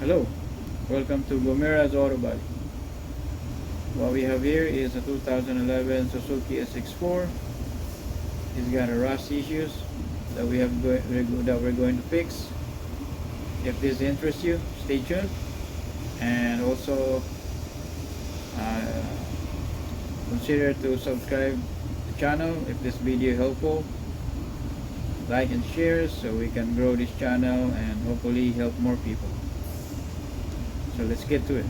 Hello, welcome to Gomera's Auto Body. What we have here is a 2011 Suzuki sx4. It's got a rust issues that we're going to fix. If this interests you, stay tuned, and also uh, consider to subscribe the channel if this video helpful. Like and share so we can grow this channel and hopefully help more people. So let's get to it.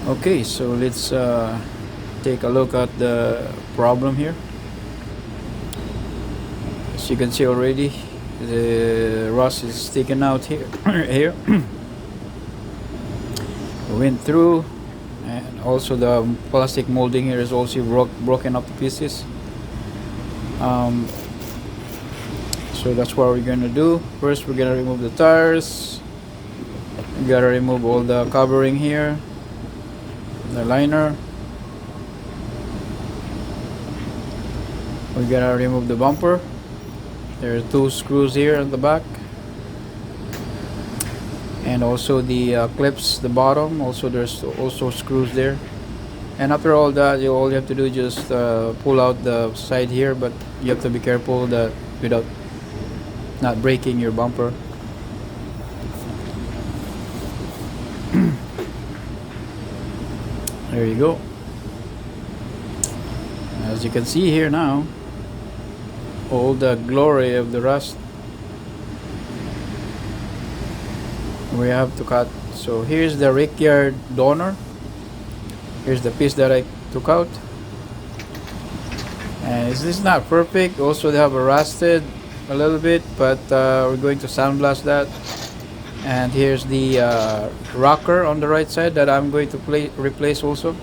Okay, so let's take a look at the problem here. As you can see already, the rust is sticking out here. Here went through, and also the plastic molding here is also broken up to pieces. So that's what we're gonna do. First, we're gonna remove the tires. We gotta remove all the covering here, the liner. We gotta remove the bumper. There are two screws here at the back, and also the clips, the bottom. Also, there's also screws there. And after all that, all you have to do is just pull out the side here, but you have to be careful that without not breaking your bumper. There you go. As you can see here now, all the glory of the rust we have to cut. So here's the rickyard donor. Here's the piece that I took out, and this is not perfect. Also, they have a rusted a little bit, but we're going to sandblast that. And here's the rocker on the right side that I'm going to replace also.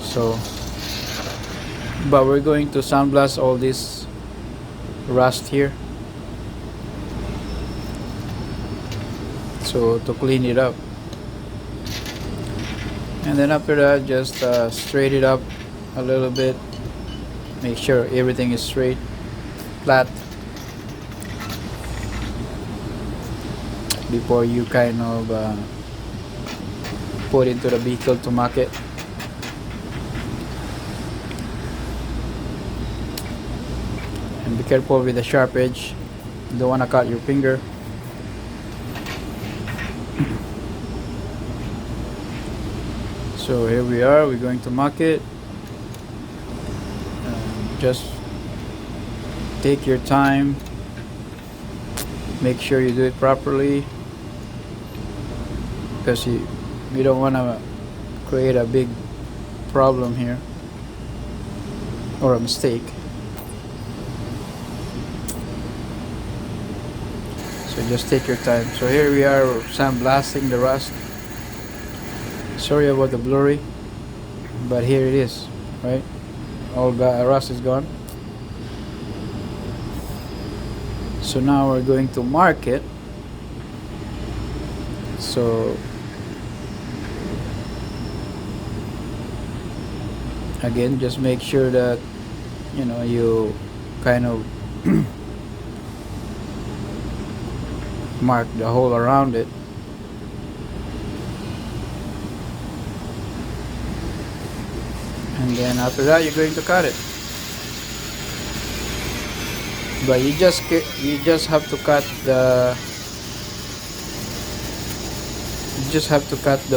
So, but we're going to sandblast all this rust here, so to clean it up. And then after that, just straighten it up a little bit. Make sure everything is straight, flat, before you kind of put into the vehicle to market. And be careful with the sharp edge. You don't want to cut your finger. So here we are, we're going to mark it. Just take your time, make sure you do it properly, because you don't want to create a big problem here or a mistake. So just take your time. So here we are, sandblasting the rust. Sorry about the blurry, but here it is, right? All rust is gone. So now we're going to mark it. So again, just make sure that you kind of mark the hole around it. And then after that, you're going to cut it. But you just have to cut the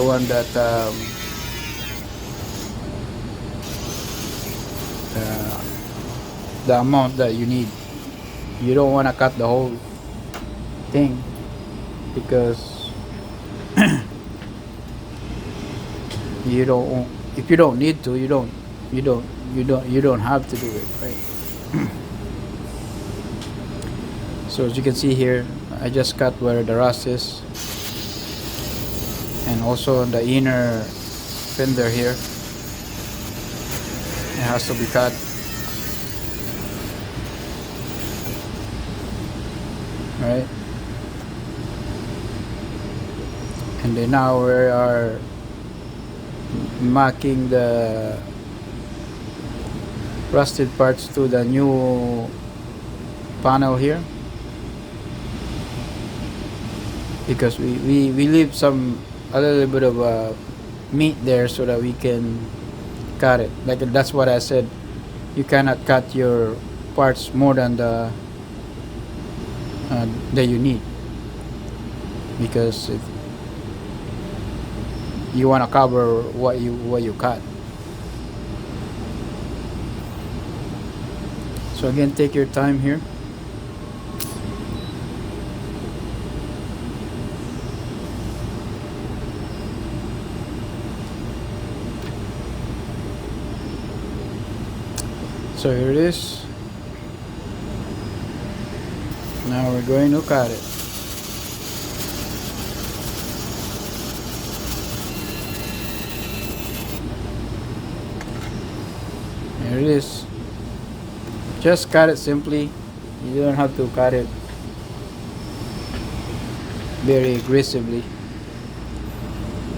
one that the amount that you need. You don't want to cut the whole thing, because you don't. If you don't need to, you don't have to do it, right? So as you can see here, I just cut where the rust is, and also on the inner fender here, it has to be cut. Right? And then now we are marking the rusted parts to the new panel here, because we leave a little bit of meat there so that we can cut it. Like that's what I said, you cannot cut your parts more than the that you need, because if you want to cover what you cut. So again, take your time here. So here it is. Now we're going to cut it. Here it is. Just cut it simply. You don't have to cut it very aggressively.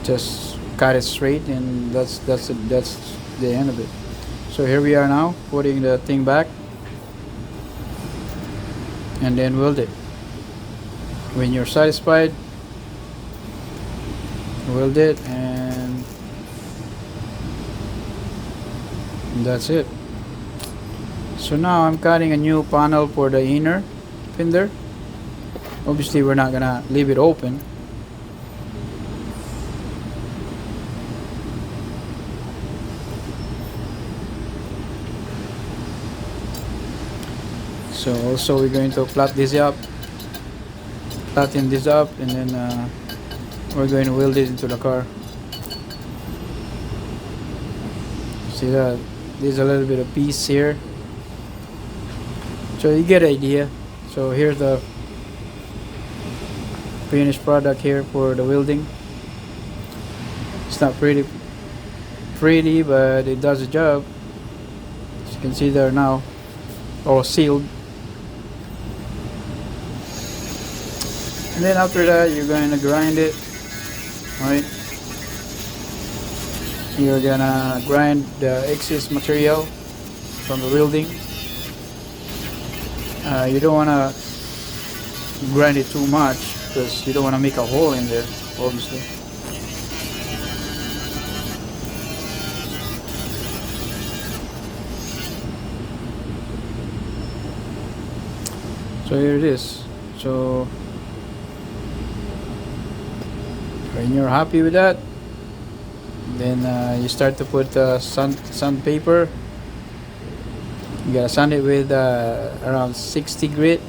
Just cut it straight, and that's the end of it. So here we are now, putting the thing back, and then weld it. When you're satisfied, weld it, and that's it. So now I'm cutting a new panel for the inner fender. Obviously we're not gonna leave it open. So also we're going to flatten this up, and then we're going to weld it into the car. See that there's a little bit of piece here, so you get the idea. So here's the finished product here for the welding. It's not pretty, but it does the job. As you can see there now, all sealed. And then after that, you're going to grind it, right? You're gonna grind the excess material from the welding. You don't want to grind it too much, because you don't want to make a hole in there, obviously. So here it is. So when you're happy with that, then you start to put sandpaper. You gotta sand it with around 60 grit,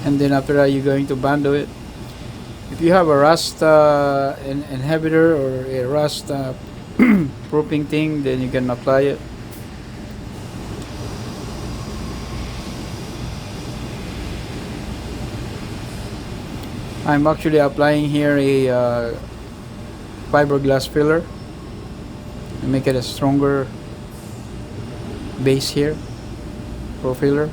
and then after that you're going to bando it. If you have a rust inhibitor or a rust proofing thing, then you can apply it. I'm actually applying here a fiberglass filler to make it a stronger base here for filler.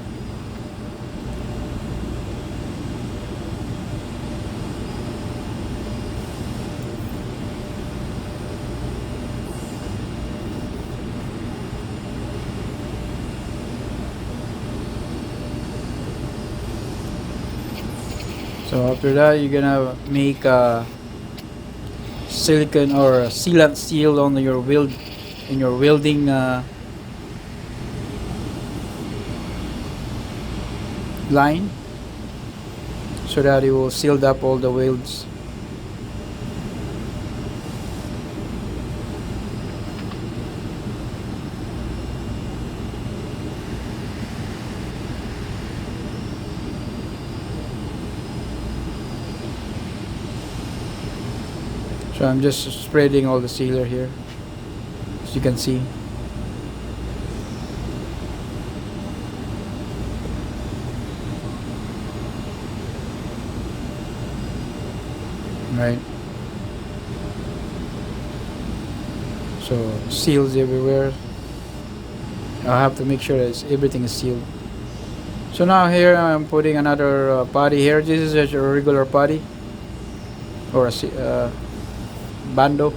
So after that, you're gonna make a silicone or a sealant seal on your welding line, so that it will seal up all the welds. So I'm just spreading all the sealer here, as you can see. Right. So seals everywhere. I have to make sure that everything is sealed. So now here I'm putting another body here. This is a regular body, or a bando.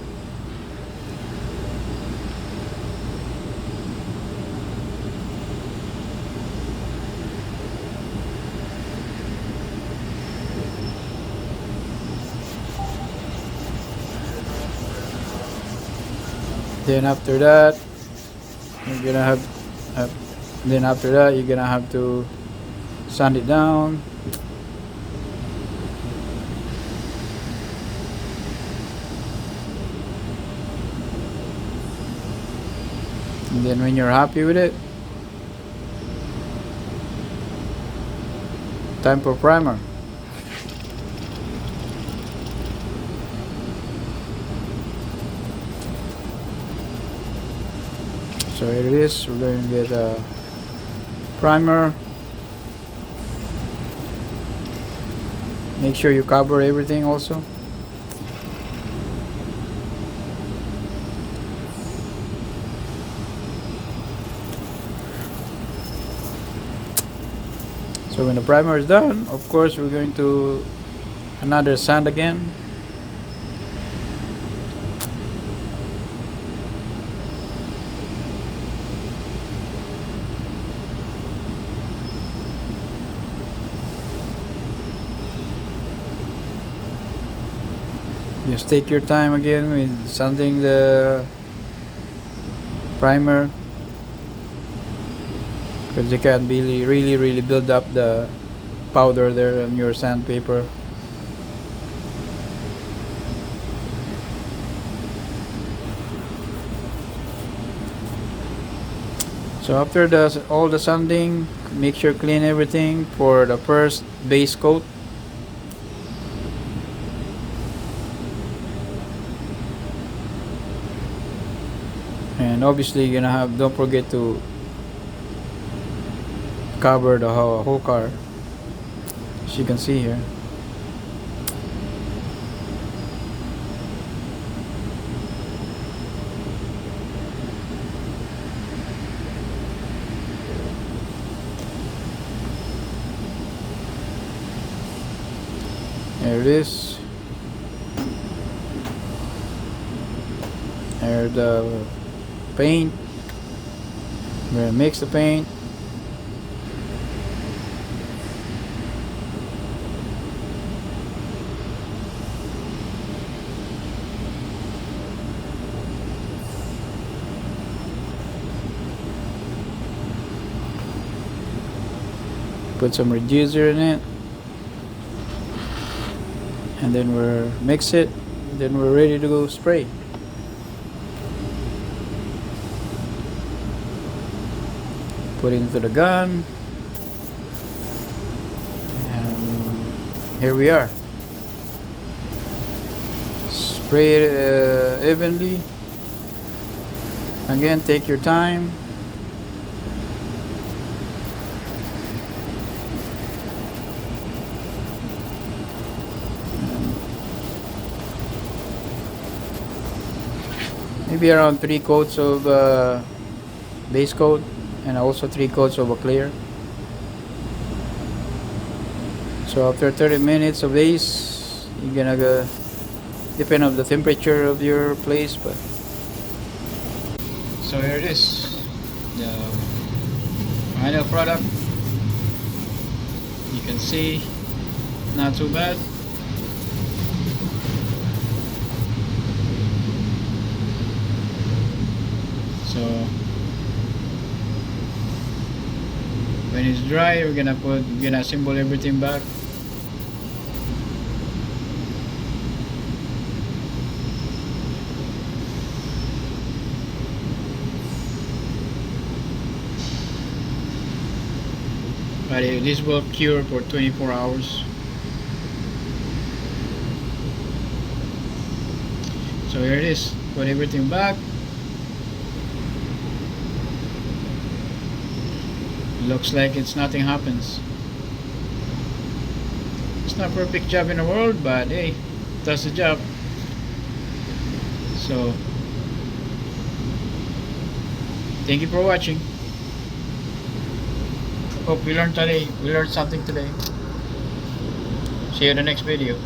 Then after that, you're gonna then after that you're gonna have to sand it down. And then when you're happy with it, time for primer. So here it is. We're going to get a primer. Make sure you cover everything also. So when the primer is done, of course we're going to another sand again. Just take your time again with sanding the primer, because you can really build up the powder there on your sandpaper. So after all the sanding, make sure clean everything for the first base coat. And obviously you're gonna have, don't forget to cover the whole car, as you can see here. There it is. There's the paint. I'm gonna mix the paint. Put some reducer in it, and then we'll mix it, then we're ready to go spray. Put it into the gun, and here we are. Spray it evenly. Again, take your time. Maybe around 3 coats of base coat, and also 3 coats of a clear. So after 30 minutes of base, you're gonna go, depend on the temperature of your place, but so here it is, the final product. You can see, not too bad. So when it's dry, we're gonna assemble everything back. But this will cure for 24 hours. So here it is. Put everything back. Looks like nothing happens. It's not a perfect job in the world, but hey, does the job. So thank you for watching. Hope we learned something today. See you in the next video.